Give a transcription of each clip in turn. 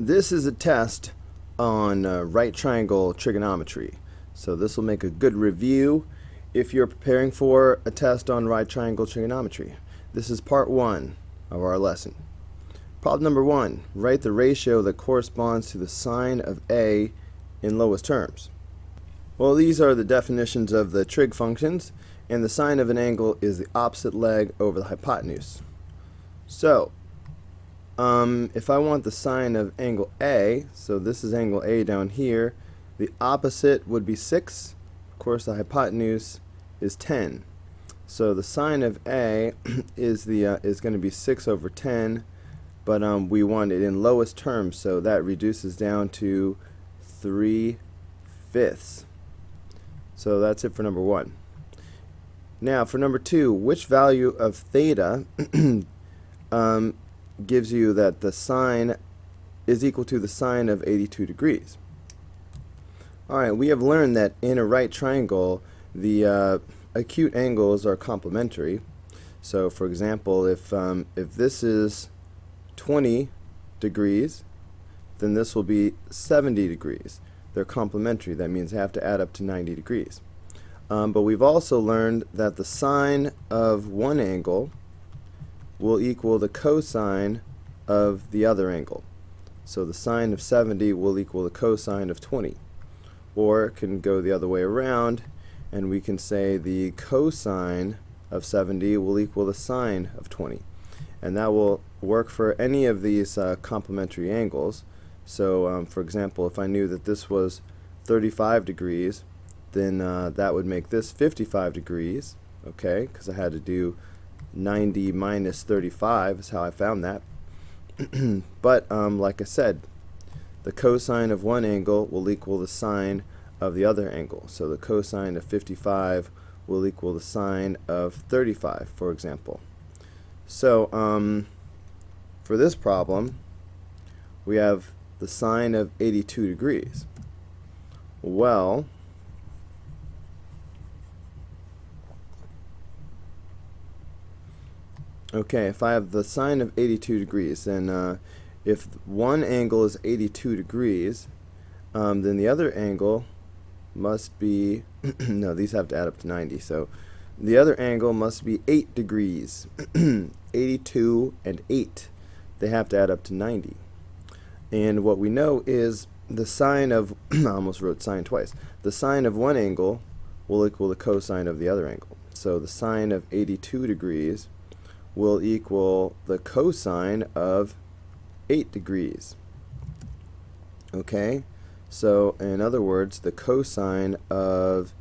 This is a test on right triangle trigonometry. So this will make a good review if you're preparing for a test on right triangle trigonometry. This is part 1 of our lesson. Problem number 1, write the ratio that corresponds to the sine of A in lowest terms. Well, these are the definitions of the trig functions, and the sine of an angle is the opposite leg over the hypotenuse. So, if I want the sine of angle A, so this is angle A down here, the opposite would be 6. Of course, the hypotenuse is 10. So the sine of A is going to be 6 over 10, but we want it in lowest terms, so that reduces down to 3/5. So that's it for number 1. Now for number 2, which value of theta gives you that the sine is equal to the sine of 82 degrees. Alright, we have learned that in a right triangle the acute angles are complementary. So for example, if this is 20 degrees, then this will be 70 degrees. They're complementary. That means they have to add up to 90 degrees. But we've also learned that the sine of one angle will equal the cosine of the other angle. So the sine of 70 will equal the cosine of 20. Or it can go the other way around, and we can say the cosine of 70 will equal the sine of 20. And that will work for any of these complementary angles. So for example, if I knew that this was 35 degrees, then that would make this 55 degrees, okay, because I had to do 90 minus 35 is how I found that. But like I said, the cosine of one angle will equal the sine of the other angle. So the cosine of 55 will equal the sine of 35, for example. So for this problem, we have the sine of 82 degrees. Well, okay, if I have the sine of 82 degrees, then if one angle is 82 degrees, then the other angle must be, no, these have to add up to 90, so the other angle must be 8 degrees. 82 and 8, they have to add up to 90. And what we know is the sine of, I almost wrote sine twice, the sine of one angle will equal the cosine of the other angle. So the sine of 82 degrees will equal the cosine of 8 degrees. Okay, so in other words, the cosine of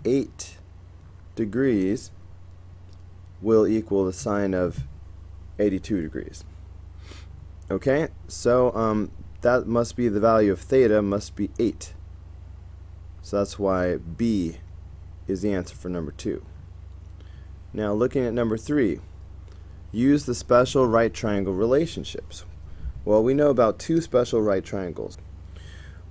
8 degrees will equal the sine of 82 degrees. Okay, so that must be the value of theta must be 8. So that's why B is the answer for number 2. Now looking at number 3, use the special right triangle relationships. Well, we know about 2 special right triangles.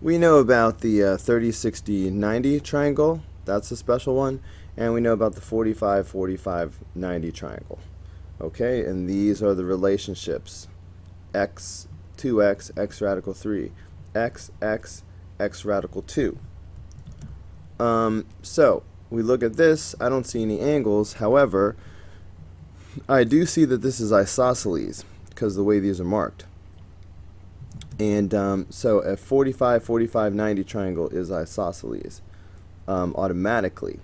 We know about the 30, 60, 90 triangle. That's a special one. And we know about the 45, 45, 90 triangle. Okay, and these are the relationships. X, 2x, x radical 3. X, x, x radical 2. So, we look at this. I don't see any angles. However, I do see that this is isosceles because of the way these are marked. And so a 45, 45, 90 triangle is isosceles automatically.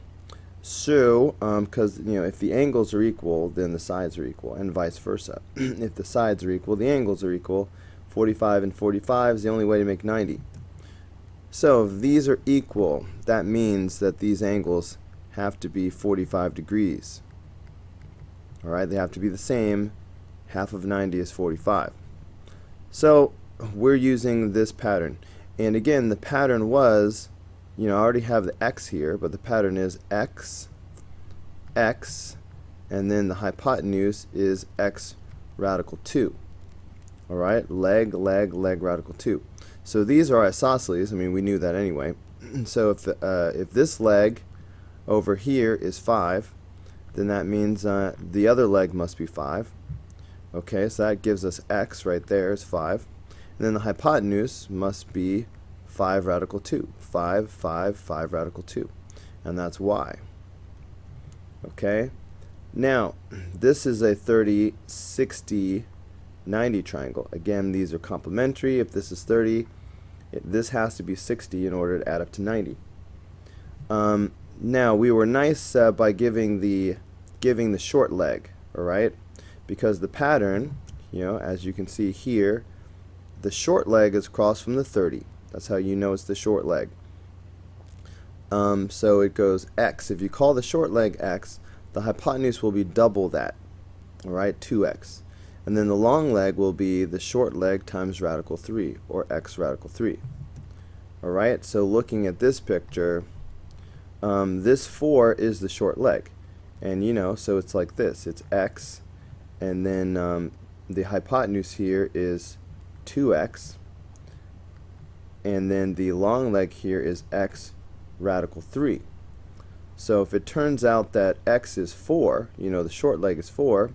So, because if the angles are equal, then the sides are equal, and vice versa. If the sides are equal, the angles are equal. 45 and 45 is the only way to make 90. So if these are equal, that means that these angles have to be 45 degrees. Alright, they have to be the same. Half of 90 is 45. So we're using this pattern. And again, the pattern was, I already have the x here, but the pattern is x, x, and then the hypotenuse is x radical 2. Alright, leg, leg, leg radical 2. So these are isosceles. I mean, we knew that anyway. So if this leg over here is 5, then that means the other leg must be 5. Okay, so that gives us x right there is 5. And then the hypotenuse must be 5 radical 2. 5, 5, 5 radical 2. And that's y. Okay? Now, this is a 30, 60, 90 triangle. Again, these are complementary. If this is 30, this has to be 60 in order to add up to 90. Now, we were nice by giving the short leg, all right? Because the pattern, as you can see here, the short leg is across from the 30. That's how you know it's the short leg. So it goes x. If you call the short leg x, the hypotenuse will be double that, all right, 2x. And then the long leg will be the short leg times radical 3, or x radical 3. All right, so looking at this picture, this 4 is the short leg. And so it's like this. It's x, and then the hypotenuse here is 2x, and then the long leg here is x radical 3. So if it turns out that x is 4, the short leg is 4,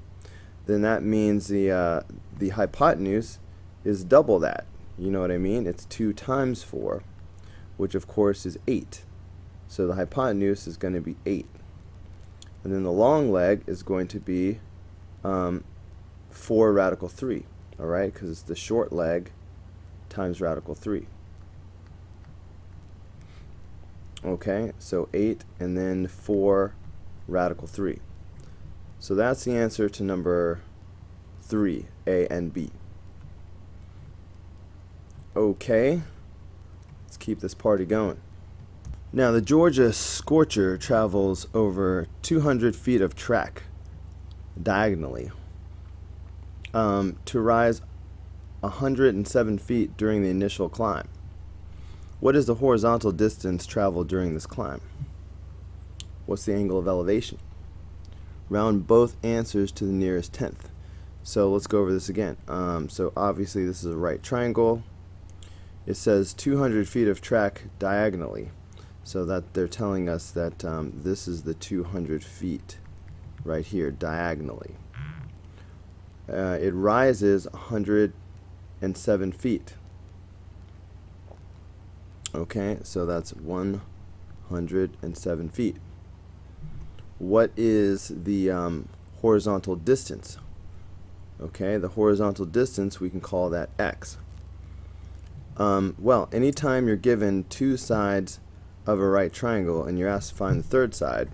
then that means the hypotenuse is double that. You know what I mean? It's 2 times 4, which of course is 8. So the hypotenuse is going to be 8. And then the long leg is going to be 4 radical 3, all right, because it's the short leg times radical 3. Okay, so 8 and then 4 radical 3. So that's the answer to number 3, A and B. Okay, let's keep this party going. Now, the Georgia Scorcher travels over 200 feet of track diagonally to rise 107 feet during the initial climb. What is the horizontal distance traveled during this climb? What's the angle of elevation? Round both answers to the nearest tenth. So let's go over this again. So obviously this is a right triangle. It says 200 feet of track diagonally. So that they're telling us that this is the 200 feet right here, diagonally. It rises 107 feet. Okay, so that's 107 feet. What is the horizontal distance? Okay, the horizontal distance, we can call that x. Well, anytime you're given two sides of a right triangle and you're asked to find the third side,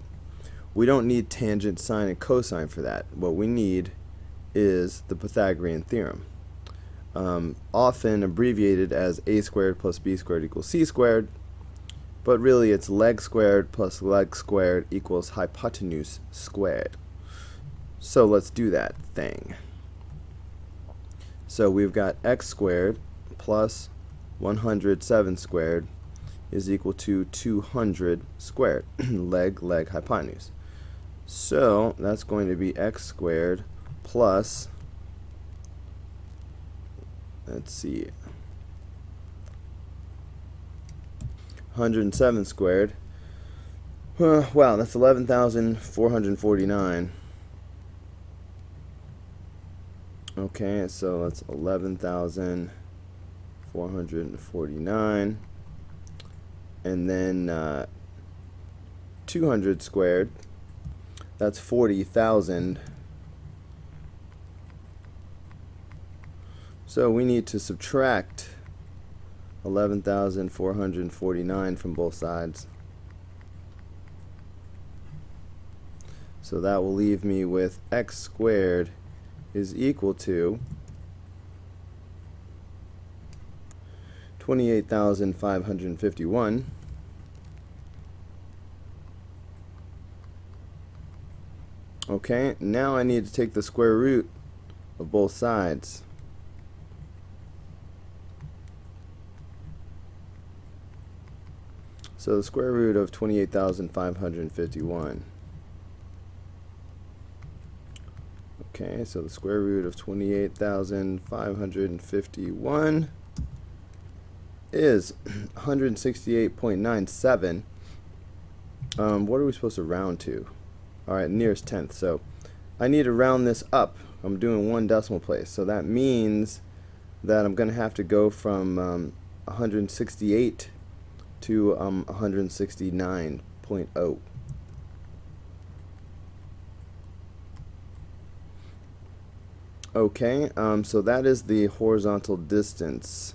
we don't need tangent, sine, and cosine for that. What we need is the Pythagorean Theorem, often abbreviated as a squared plus b squared equals c squared, but really it's leg squared plus leg squared equals hypotenuse squared. So let's do that thing. So we've got x squared plus 107 squared is equal to 200 squared, leg, hypotenuse. So that's going to be x squared plus, let's see, 107 squared. Wow, that's 11,449. Okay, so that's 11,449. And then 200 squared, that's 40,000. So we need to subtract 11,449 from both sides. So that will leave me with x squared is equal to 28,551. Okay, now I need to take the square root of both sides. So the square root of 28,551. Okay, so the square root of 28,551 is 168.97. What are we supposed to round to? Alright, nearest tenth. So I need to round this up. I'm doing one decimal place. So that means that I'm going to have to go from 168 to 169.0. Okay, so that is the horizontal distance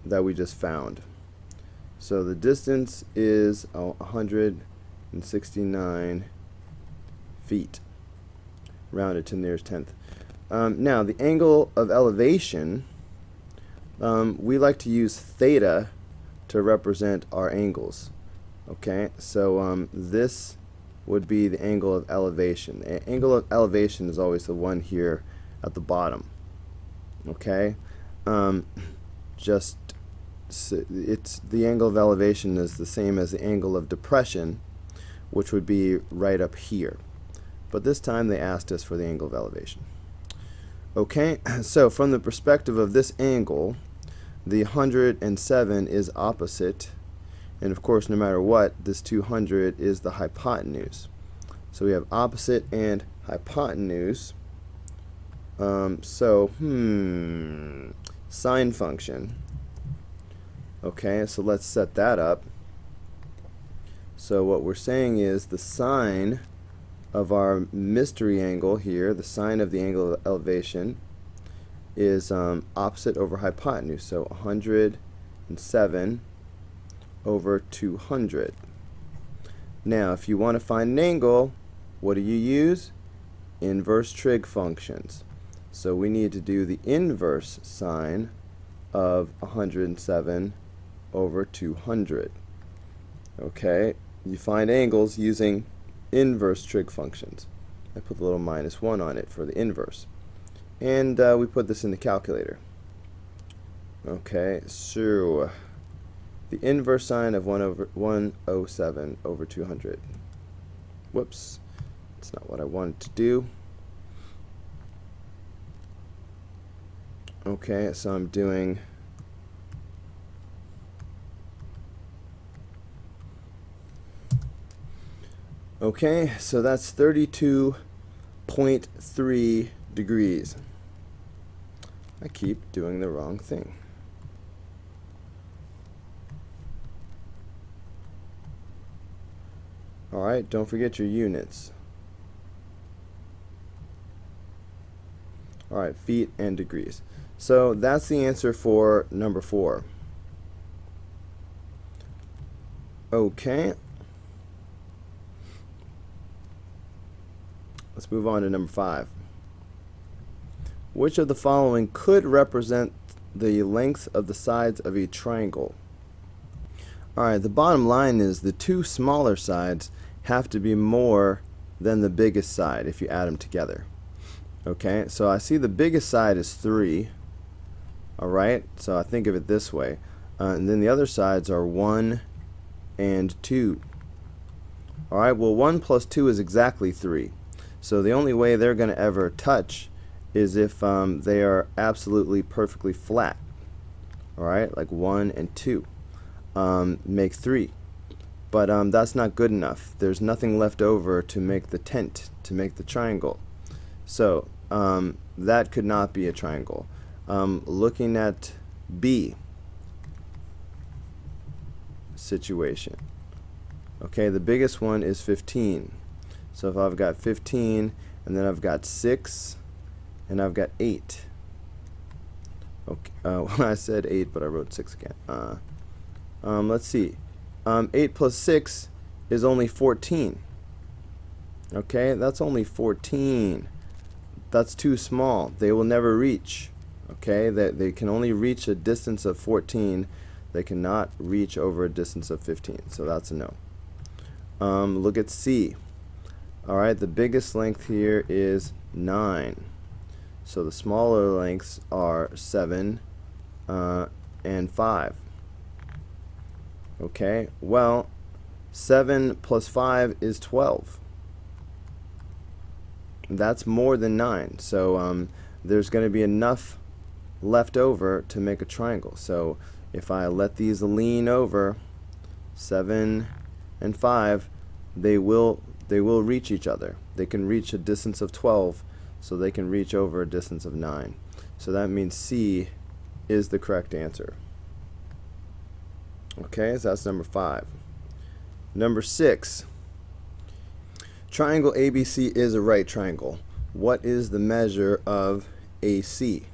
that we just found. So the distance is 169 feet, rounded to the nearest tenth. Now, the angle of elevation, we like to use theta to represent our angles. Okay, so this would be the angle of elevation. The angle of elevation is always the one here at the bottom. Okay, it's the angle of elevation is the same as the angle of depression, which would be right up here. But this time they asked us for the angle of elevation. Okay, so from the perspective of this angle, the 107 is opposite, and of course, no matter what, this 200 is the hypotenuse. So we have opposite and hypotenuse. Sine function. Okay, so let's set that up. So what we're saying is the sine of our mystery angle here, the sine of the angle of elevation, is opposite over hypotenuse. So 107 over 200. Now, if you want to find an angle, what do you use? Inverse trig functions. So we need to do the inverse sine of 107 over 200. Okay, you find angles using inverse trig functions. I put the little -1 on it for the inverse. And we put this in the calculator. Okay, so the inverse sine of 107 over 200. Whoops, that's not what I wanted to do. Okay, so I'm doing okay, so that's 32.3 degrees. I keep doing the wrong thing. Alright, don't forget your units. Alright, feet and degrees. So that's the answer for number 4. Okay. Let's move on to number 5. Which of the following could represent the length of the sides of a triangle? Alright, the bottom line is the two smaller sides have to be more than the biggest side if you add them together. Okay, so I see the biggest side is 3. Alright, so I think of it this way. And then the other sides are 1 and 2. Alright, well 1 plus 2 is exactly 3. So the only way they're going to ever touch is if they are absolutely perfectly flat. Alright, like 1 and 2 make 3. But that's not good enough. There's nothing left over to make the tent, to make the triangle. So that could not be a triangle. Looking at B situation. Okay, the biggest one is 15. So if I've got 15 and then I've got 6 and I've got 8. Okay, well, I said 8 but I wrote 6 again. Let's see. 8 plus 6 is only 14. Okay, that's only 14. That's too small. They will never reach. Okay, they can only reach a distance of 14. They cannot reach over a distance of 15. So that's a no. Look at C. Alright, the biggest length here is 9. So the smaller lengths are 7 and 5. Okay, well, 7 plus 5 is 12. That's more than 9. So there's going to be enough left over to make a triangle. So if I let these lean over, 7 and 5, they will reach each other. They can reach a distance of 12, so they can reach over a distance of 9. So that means C is the correct answer. Okay, so that's number 5. Number 6. Triangle ABC is a right triangle. What is the measure of AC?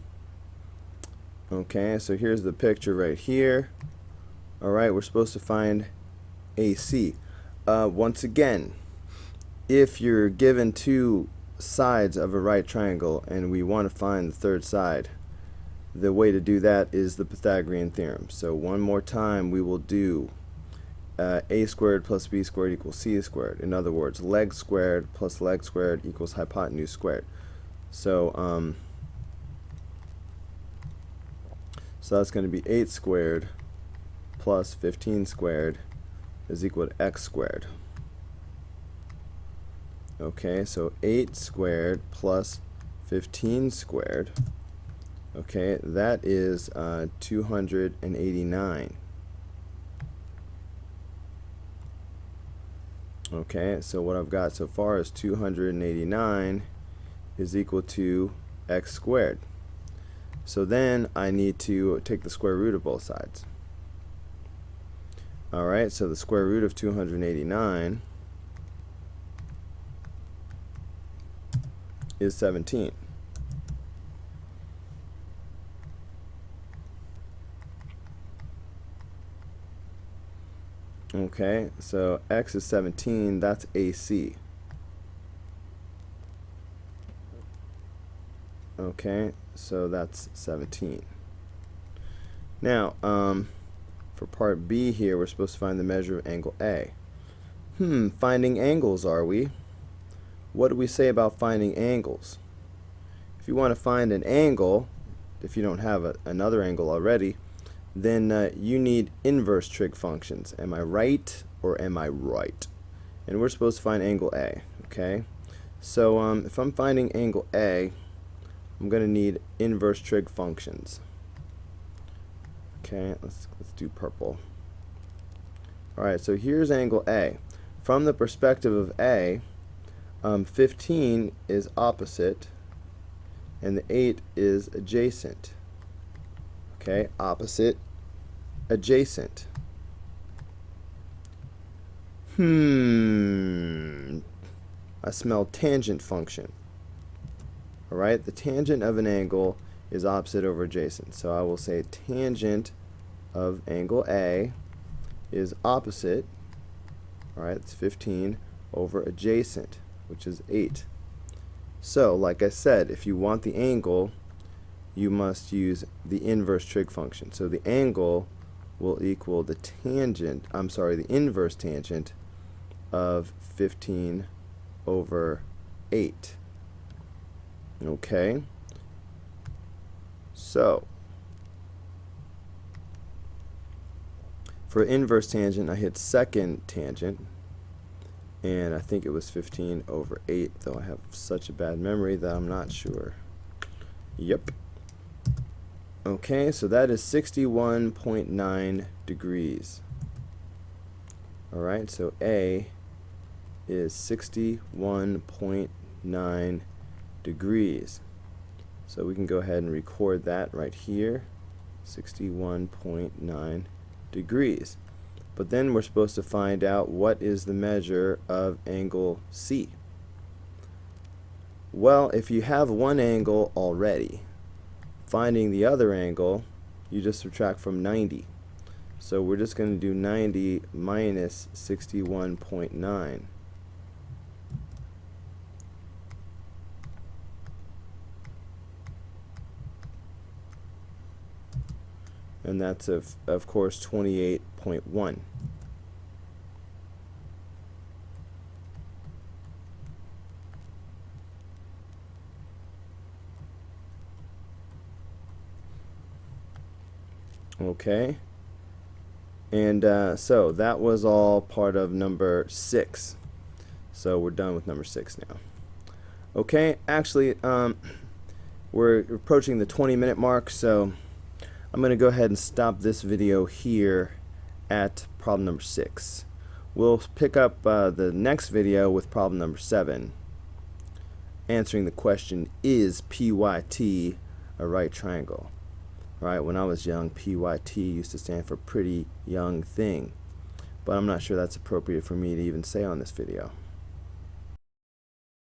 Okay, so here's the picture right here. Alright, we're supposed to find AC. Once again, if you're given two sides of a right triangle and we want to find the third side, the way to do that is the Pythagorean Theorem. So one more time we will do a squared plus b squared equals c squared. In other words, leg squared plus leg squared equals hypotenuse squared. So that's going to be 8 squared plus 15 squared is equal to x squared. Okay, so 8 squared plus 15 squared, okay, that is 289. Okay, so what I've got so far is 289 is equal to x squared. So then I need to take the square root of both sides. Alright, so the square root of 289 is 17. Okay, so x is 17, that's AC. Okay, so that's 17. Now, for part B here, we're supposed to find the measure of angle A. Finding angles, are we? What do we say about finding angles? If you want to find an angle, if you don't have another angle already, then you need inverse trig functions. Am I right or am I right? And we're supposed to find angle A. Okay, so if I'm finding angle A, I'm going to need inverse trig functions. Okay, let's do purple. Alright, so here's angle A. From the perspective of A, 15 is opposite and the 8 is adjacent. Okay, opposite, adjacent. I smell tangent function. Alright, the tangent of an angle is opposite over adjacent. So I will say tangent of angle A is opposite, alright, it's 15, over adjacent, which is 8. So, like I said, if you want the angle, you must use the inverse trig function. So the angle will equal the tangent, the inverse tangent of 15 over 8. Okay? So, for inverse tangent, I hit second tangent, and I think it was 15 over 8, though I have such a bad memory that I'm not sure. Yep. Okay, so that is 61.9 degrees. Alright, so A is 61.9 degrees. So we can go ahead and record that right here, 61.9 degrees. But then we're supposed to find out what is the measure of angle C. Well, if you have one angle already, finding the other angle, you just subtract from 90. So we're just going to do 90 minus 61.9. And that's of course 28.1. Okay, and so that was all part of number 6. So we're done with number 6 now. Okay, actually we're approaching the 20-minute mark, so I'm going to go ahead and stop this video here at problem number 6. We'll pick up the next video with problem number 7, answering the question, is PYT a right triangle. Right, when I was young, PYT used to stand for pretty young thing, but I'm not sure that's appropriate for me to even say on this video.